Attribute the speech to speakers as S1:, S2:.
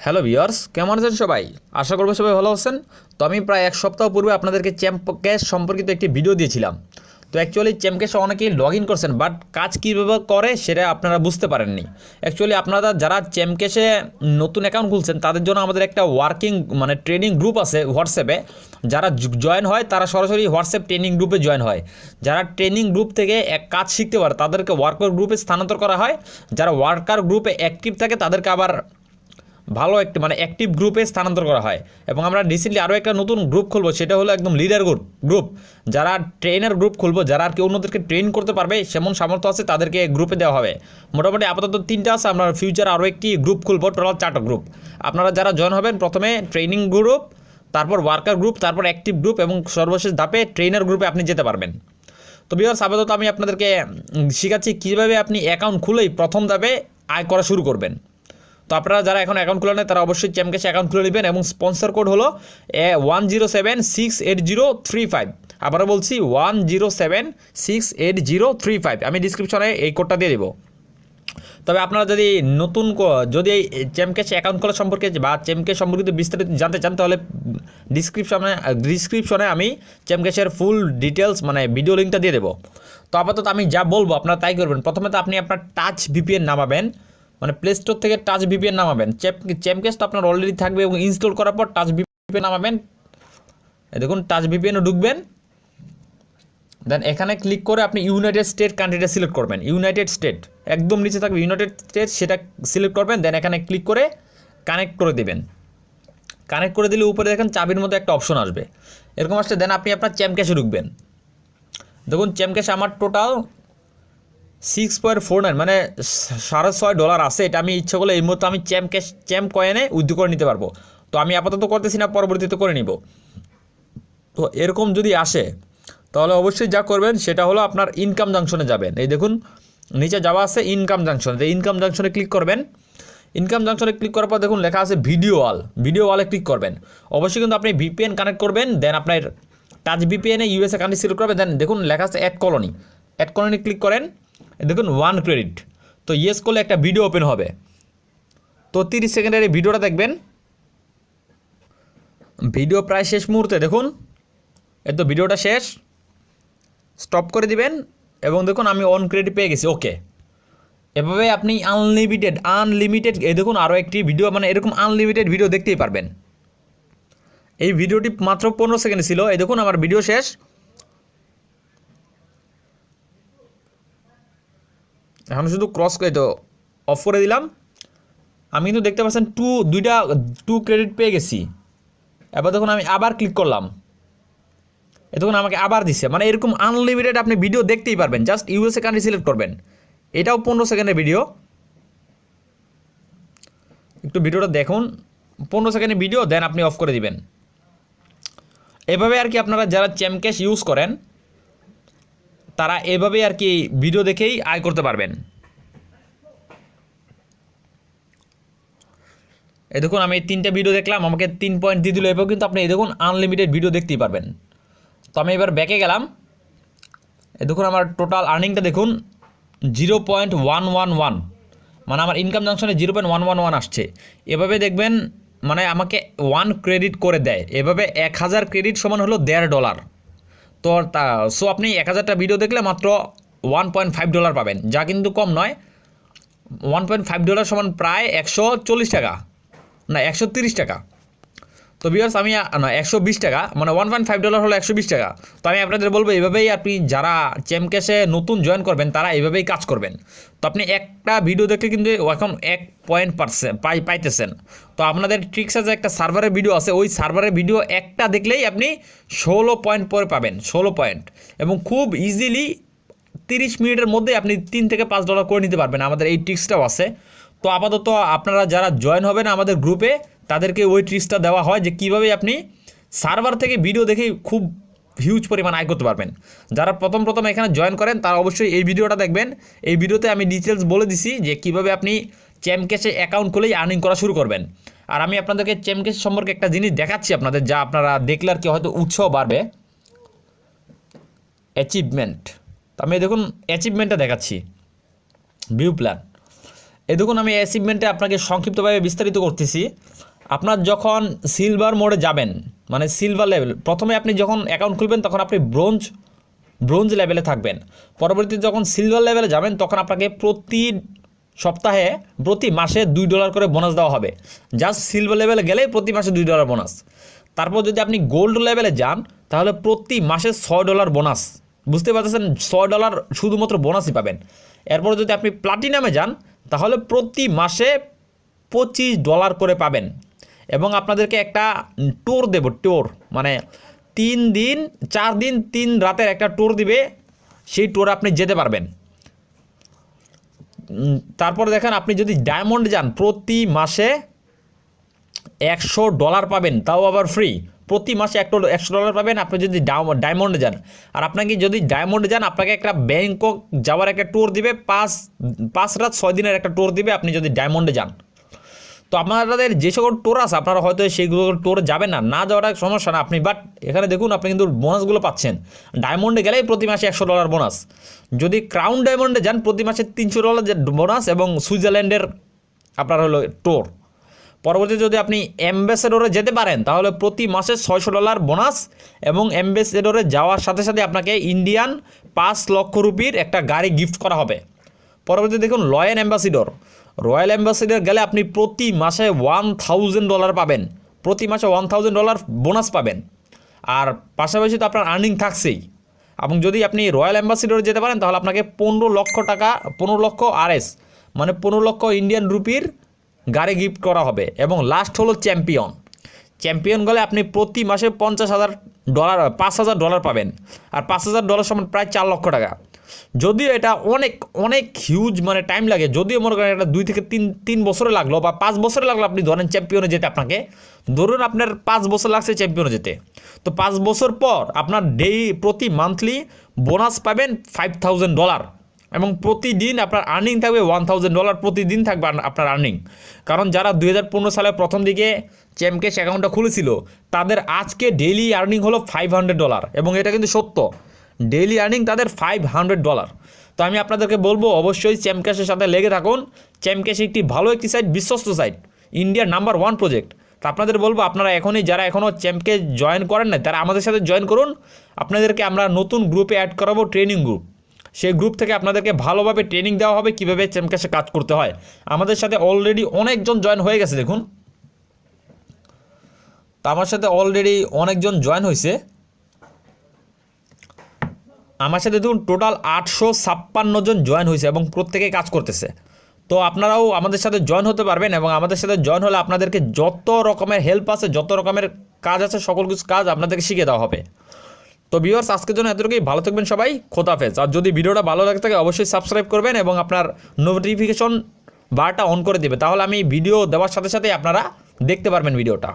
S1: Hello viewers, কেমন আছেন সবাই? আশা করব সবাই ভালো আছেন। তো আমি প্রায় এক সপ্তাহ পূর্বে আপনাদেরকে চ্যাম্পক্যাশ সম্পর্কিত একটি ভিডিও দিয়েছিলাম। তো অ্যাকচুয়ালি চ্যাম্পক্যাশে অনেকেই লগ ইন করছেন, বাট কাজ কীভাবে করে সেটা আপনারা বুঝতে পারেননি। অ্যাকচুয়ালি আপনারা যারা চ্যাম্পক্যাশে নতুন অ্যাকাউন্ট খুলছেন তাদের জন্য আমাদের একটা ওয়ার্কিং ট্রেনিং গ্রুপ আছে হোয়াটসঅ্যাপে। যারা জয়েন হয় তারা সরাসরি হোয়াটসঅ্যাপ ট্রেনিং গ্রুপে জয়েন হয়। যারা ট্রেনিং গ্রুপ থেকে এক কাজ শিখতে পারে তাদেরকে ওয়ার্কার গ্রুপে স্থানান্তর করা হয়। যারা ওয়ার্কার গ্রুপে অ্যাক্টিভ থাকে তাদেরকে আবার ভালো একটি অ্যাক্টিভ গ্রুপে স্থানান্তর করা হয়। এবং আমরা রিসেন্টলি আরও একটা নতুন গ্রুপ খুলবো, সেটা হলো একদম লিডার গ্রুপ। যারা ট্রেনার গ্রুপ খুলবো, যারা আর কি অন্যদেরকে ট্রেন করতে পারবে সেমন সামর্থ্য আছে তাদেরকে গ্রুপে দেওয়া হবে। মোটামুটি আপাতত 3টা আছে, আমরা ফিউচার আরও একটি গ্রুপ খুলবো, টোটাল 4টা গ্রুপ। আপনারা যারা জয়েন হবেন প্রথমে ট্রেনিং গ্রুপ, তারপর ওয়ার্কার গ্রুপ, তারপর অ্যাক্টিভ গ্রুপ এবং সর্বশেষ ধাপে ট্রেনার গ্রুপে আপনি যেতে পারবেন। তো ভিউয়ার্স, আপাতত আমি আপনাদেরকে শেখাচ্ছি কীভাবে আপনি অ্যাকাউন্ট খুলেই প্রথম ধাপে আয় করা শুরু করবেন। তো আপনারা যারা এখন অ্যাকাউন্ট খুলে নেন তারা অবশ্যই চ্যাম্পক্যাশে অ্যাকাউন্ট খুলে নেবেন এবং স্পন্সর কোড হলো 10768035। আবারও বলছি 10768035। আমি ডিসক্রিপশনে এই কোডটা দিয়ে দেবো। তবে আপনারা যদি এই চ্যাম্পক্যাশে অ্যাকাউন্ট খোলা সম্পর্কে বা চ্যাম্পক্যাশ সম্পর্কিত বিস্তারিত জানতে চান তাহলে ডিসক্রিপশনে আমি চ্যাম্পক্যাশের ফুল ডিটেলস ভিডিও লিঙ্কটা দিয়ে দেবো। তো আপাতত আমি যা বলবো আপনারা তাই করবেন। প্রথমে তো আপনি আপনার টাচ ভিপিএন নামাবেন, প্লে স্টোর থেকে টাচ ভিপিএন নামাবেন। চ্যাম্পক্যাশ তো আপনার অলরেডি থাকবে এবং ইনস্টল করার পর টাচ ভিপিএন নামাবেন। দেখুন টাচ ভিপিএনও ঢুকবেন, দেন এখানে ক্লিক করে আপনি ইউনাইটেড স্টেট কান্ট্রিটা সিলেক্ট করবেন। ইউনাইটেড স্টেট একদম নিচে থাকবে ইউনাইটেড স্টেট, সেটা সিলেক্ট করবেন। দেন এখানে ক্লিক করে কানেক্ট করে দেবেন। কানেক্ট করে দিলে উপরে দেখেন চাবির মতো একটা অপশন আসবে, এরকম আসছে। দেন আপনি আপনার চ্যাম্পক্যাশে ঢুকবেন। দেখুন চ্যাম্পক্যাশে আমার টোটাল 6.49 $6.5 আছে। এটা আমি ইচ্ছা করলে এই মুহূর্তে আমি চ্যাম্প কয়েনে উইথড্র করে নিতে পারবো। তো আমি আপাতত করতেছি না, পরবর্তীতে করে নিব। তো এরকম যদি আসে তাহলে অবশ্যই যা করবেন সেটা হলো আপনার ইনকাম জাংশনে যাবেন। এই দেখুন নিচে যাওয়া আছে ইনকাম জাংশন, তো ইনকাম জাংশনে ক্লিক করবেন। ইনকাম জাংশনে ক্লিক করার পর দেখুন লেখা আছে ভিডিও ওয়ালে ক্লিক করবেন। অবশ্যই কিন্তু আপনি ভিপিএন কানেক্ট করবেন। দেন আপনার টাচ ভিপিএনে ইউএসএ কান্ট্রি সিলেক্ট করবেন। দেন দেখুন লেখা আছে অ্যাড কলোনি ক্লিক করেন। দেখুন 1 ক্রেডিট, তো ইয়েস করলে একটা ভিডিও ওপেন হবে। তো 30 সেকেন্ডের এই ভিডিওটা দেখবেন। ভিডিও প্রায় শেষ মুহূর্তে, দেখুন এই তো ভিডিওটা শেষ। স্টপ করে দিবেন এবং দেখুন আমি 1 ক্রেডিট পেয়ে গেছি। ওকে, এভাবে আপনি আনলিমিটেড এই দেখুন আরও একটি ভিডিও এরকম আনলিমিটেড ভিডিও দেখতেই পারবেন। এই ভিডিওটি মাত্র 15 সেকেন্ড ছিল। এই দেখুন আমার ভিডিও শেষ। এখন শুধু ক্রস করে তো অফ করে দিলাম। আমি কিন্তু দেখতে পাচ্ছেন 2 ক্রেডিট পেয়ে গেছি। এবার দেখুন আমি আবার ক্লিক করলাম, এ দেখুন আমাকে আবার দিচ্ছে। এরকম আনলিমিটেড আপনি ভিডিও দেখতেই পারবেন। জাস্ট ইউএসএ কান্ট্রি সিলেক্ট করবেন। এটাও 15 সেকেন্ডের ভিডিও, একটু ভিডিওটা দেখুন। 15 সেকেন্ডের ভিডিও, দেন আপনি অফ করে দিবেন। এভাবে আর কি আপনারা যারা চ্যাম্পক্যাশ ইউজ করেন তারা এভাবে আর কি ভিডিও দেখেই আয় করতে পারবেন। এই দেখুন আমি 3টা ভিডিও দেখলাম, আমাকে 3 পয়েন্ট দিয়ে দিল। এভাবে কিন্তু আপনি এই দেখুন আনলিমিটেড ভিডিও দেখতেই পারবেন। তো আমি এবার ব্যাকে গেলাম। এই দেখুন আমার টোটাল আর্নিংটা দেখুন 0.111, আমার ইনকাম জাংশনে 0.111 আসছে। এভাবে দেখবেন আমাকে 1 ক্রেডিট করে দেয়। এভাবে 1000 ক্রেডিট সমান হলো $1.5। তো সো আপনি 1000টা ভিডিও দেখলে মাত্র $1.5 পাবেন, যা কিন্তু কম নয়। $1.5 সমান প্রায় 140 টাকা, না 130 টাকা। তো ভিউয়ার্স আমি 120 টাকা, $1.5 হলো 120 টাকা। তো আমি আপনাদের বলবো এভাবেই আপনি যারা চ্যাম্পক্যাশে নতুন জয়েন করবেন তারা এভাবেই কাজ করবেন। তো আপনি একটা ভিডিও দেখলে কিন্তু এখন 1 পয়েন্ট পাইতেছেন। তো আপনাদের ট্রিক্স আছে, একটা সার্ভারের ভিডিও আছে, ওই সার্ভারের ভিডিও একটা দেখলেই আপনি 16 পয়েন্ট পরে পাবেন, 16 পয়েন্ট। এবং খুব ইজিলি 30 মিনিটের মধ্যে আপনি $3 থেকে $5 করে নিতে পারবেন। আমাদের এই ট্রিক্সটাও আছে। তো আপাতত আপনারা যারা জয়েন হবেন আমাদের গ্রুপে তাদেরকে ওই ট্রিক্সটা দেওয়া হয় যে কীভাবে আপনি সার্ভার থেকে ভিডিও দেখেই খুব হিউজ পরিমাণ আয় করতে পারবেন। যারা প্রথম এখানে জয়েন করেন তারা অবশ্যই এই ভিডিওটা দেখবেন। এই ভিডিওতে আমি ডিটেলস বলে দিছি যে কীভাবে আপনি চ্যাম্পক্যাশে অ্যাকাউন্ট খুলেই আর্নিং করা শুরু করবেন। আর আমি আপনাদেরকে চ্যাম্পক্যাশ সম্পর্কে একটা জিনিস দেখাচ্ছি আপনাদের, যা আপনারা দেখলে আর কি হয়তো উৎসাহ বাড়বে। অ্যাচিভমেন্ট, আমি দেখুন অ্যাচিভমেন্টটা দেখাচ্ছি। ভিউ প্ল্যান, এই দেখুন আমি অ্যাচিভমেন্টে আপনাকে সংক্ষিপ্তভাবে বিস্তারিত করতেছি। আপনার যখন সিলভার মোডে যাবেন, মানে সিলভার লেভেল, প্রথমে আপনি যখন অ্যাকাউন্ট খুলবেন তখন আপনি ব্রোঞ্জ লেভেলে থাকবেন। পরবর্তীতে যখন সিলভার লেভেলে যাবেন তখন আপনাকে প্রতি মাসে $2 করে বোনাস দেওয়া হবে। জাস্ট সিলভার লেভেলে গেলেই প্রতি মাসে $2 বোনাস। তারপর যদি আপনি গোল্ড লেভেলে যান তাহলে প্রতি মাসে $6 বোনাস। বুঝতে পারতেছেন, $6 শুধুমাত্র বোনাসই পাবেন। এরপর যদি আপনি প্লাটিনামে যান তাহলে প্রতি মাসে $25 করে পাবেন। এবং আপনাদেরকে একটা ট্যুর দেব, মানে 4 দিন 3 রাতের একটা ট্যুর দিবে, সেই ট্যুরে আপনি যেতে পারবেন। তারপর দেখেন আপনি যদি ডায়মন্ড যান প্রতি মাসে $100 পাবেন, তাও আবার ফ্রি। প্রতি মাসে $100 পাবেন আপনি যদি ডায়মন্ডে যান। আর আপনাকে যদি ডায়মন্ডে যান আপনাকে একটা ব্যাংকক যাওয়ার একটা ট্যুর দিবে, 5 রাত 6 দিনের একটা ট্যুর দিবে আপনি যদি ডায়মন্ডে যান। তো আপনাদের যে সকল ট্যুর আছে আপনারা হয়তো সেইগুলো ট্যুরে যাবেন না, যাওয়াটা সমস্যা না আপনি, বাট এখানে দেখুন আপনি কিন্তু বোনাসগুলো পাচ্ছেন। ডায়মন্ডে গেলেই প্রতি মাসে $100 বোনাস। যদি ক্রাউন ডায়মন্ডে যান প্রতি মাসে $300 বোনাস এবং সুইজারল্যান্ডের আপনার হলো ট্যুর। পরবর্তীতে যদি আপনি অ্যাম্বাসেডরে যেতে পারেন তাহলে প্রতি মাসে $600 বোনাস এবং অ্যাম্বাসেডরে যাওয়ার সাথে সাথে আপনাকে ইন্ডিয়ান 5 লক্ষ রুপির একটা গাড়ি গিফট করা হবে। পরবর্তীতে দেখুন রয়্যাল অ্যাম্বাসেডর গেলে আপনি প্রতি মাসে $1000 পাবেন, প্রতি মাসে $1000 বোনাস পাবেন। আর পাশাপাশি তো আপনার আর্নিং থাকছেই। এবং যদি আপনি রয়্যাল অ্যাম্বাসেডরে যেতে পারেন তাহলে আপনাকে 15 লক্ষ RS মানে 15 লক্ষ ইন্ডিয়ান রুপির গাড়ি গিফট করা হবে। এবং লাস্ট হলো চ্যাম্পিয়ন গেলে আপনি প্রতি মাসে $5,000 পাবেন। আর $5,000 সমান প্রায় $4 লক্ষ টাকা। যদিও এটা অনেক হিউজ মানে টাইম লাগে, যদিও মনে করেন এটা 2 থেকে 3 বছরে লাগলো বা 5 বছরে লাগলো আপনি ধরেন চ্যাম্পিয়নে যেতে, আপনাকে ধরুন আপনার 5 বছর লাগছে চ্যাম্পিয়নে যেতে, তো 5 বছর পর আপনার প্রতি মান্থলি বোনাস পাবেন $5,000 এবং প্রতিদিন আপনার আর্নিং থাকবে $1,000 প্রতিদিন থাকবে আপনার আর্নিং। কারণ যারা 2015 সালের প্রথম দিকে চ্যাম্পক্যাশ অ্যাকাউন্টটা খুলেছিল তাদের আজকে ডেইলি আর্নিং হলো $500 এবং এটা কিন্তু সত্য, ডেইলি আর্নিং তাদের $500। তো আমি আপনাদেরকে বলবো অবশ্যই চ্যাম্পক্যাশের সাথে লেগে থাকুন। চ্যাম্পক্যাশ একটি ভালো একটি সাইট, বিশ্বস্ত সাইট, ইন্ডিয়ার নাম্বার 1 প্রজেক্ট। তো আপনাদের বলবো আপনারা যারা এখনও চ্যাম্পক্যাশ জয়েন করেন না তারা আমাদের সাথে জয়েন করুন। আপনাদেরকে আমরা নতুন গ্রুপে অ্যাড করাবো, ট্রেনিং গ্রুপ। সেই গ্রুপ থেকে আপনাদেরকে ভালোভাবে ট্রেনিং দেওয়া হবে কীভাবে চ্যাম্পক্যাশে কাজ করতে হয়। আমাদের সাথে অলরেডি অনেকজন জয়েন হয়ে গেছে দেখুন, তো আমার সাথে অলরেডি অনেকজন জয়েন হয়েছে। আমার সাথে দেখুন টোটাল 856 জন জয়েন হয়েছে এবং প্রত্যেকেই কাজ করতেছে। তো আপনারাও আমাদের সাথে জয়েন হতে পারবেন এবং আমাদের সাথে জয়েন হলে আপনাদেরকে যত রকমের হেল্প আছে, যত রকমের কাজ আছে, সকল কিছু কাজ আপনাদেরকে শিখিয়ে দেওয়া হবে। তো ভিউয়ার্স আজকের জন্য এতটুকুই, ভালো থাকবেন সবাই, খোদাফেজ। আর যদি ভিডিওটা ভালো লাগে থাকে অবশ্যই সাবস্ক্রাইব করবেন এবং আপনার নোটিফিকেশন বারটা অন করে দেবে, তাহলে আমি ভিডিও দেওয়ার সাথে সাথে আপনারা দেখতে পারবেন ভিডিওটা।